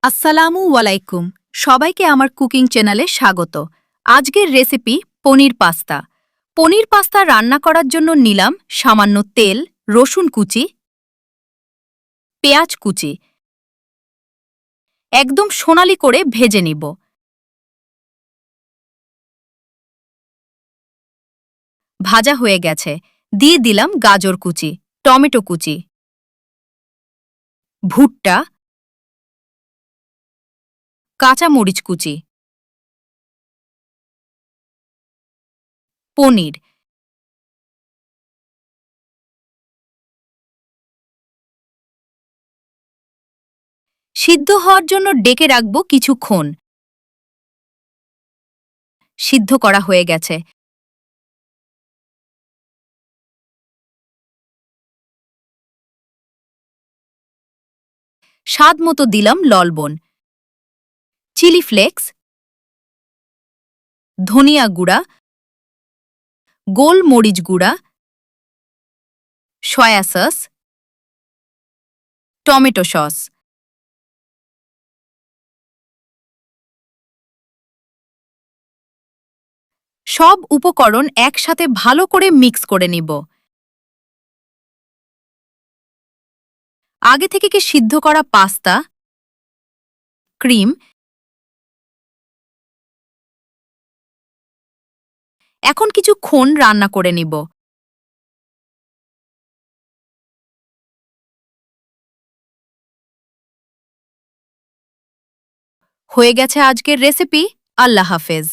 আসসালামু আলাইকুম। সবাইকে আমার কুকিং চ্যানেলে স্বাগত। আজকের রেসিপি পনির পাস্তা। পনির পাস্তা রান্না করার জন্য নিলাম সামান্য তেল, রসুন কুচি, পেঁয়াজ কুচি। একদম সোনালি করে ভেজে নিব। ভাজা হয়ে গেছে। দিয়ে দিলাম গাজর কুচি, টমেটো কুচি, ভুট্টা, কাঁচা মরিচ কুচি, পনির। সিদ্ধ হওয়ার জন্য ডেকে রাখব কিছুক্ষণ। সিদ্ধ করা হয়ে গেছে। স্বাদ মতো দিলাম লবণ, চিলি ফ্লেক্স, ধনিয়া গুঁড়া, গোল মরিচ গুঁড়া, সয়া সস, টমেটো সস। সব উপকরণ একসাথে ভালো করে মিক্স করে নিব। আগে থেকে সিদ্ধ করা পাস্তা, ক্রিম, এখন কিছুক্ষণ রান্না করে নিব। হয়ে গেছে আজকের রেসিপি। আল্লাহ হাফেজ।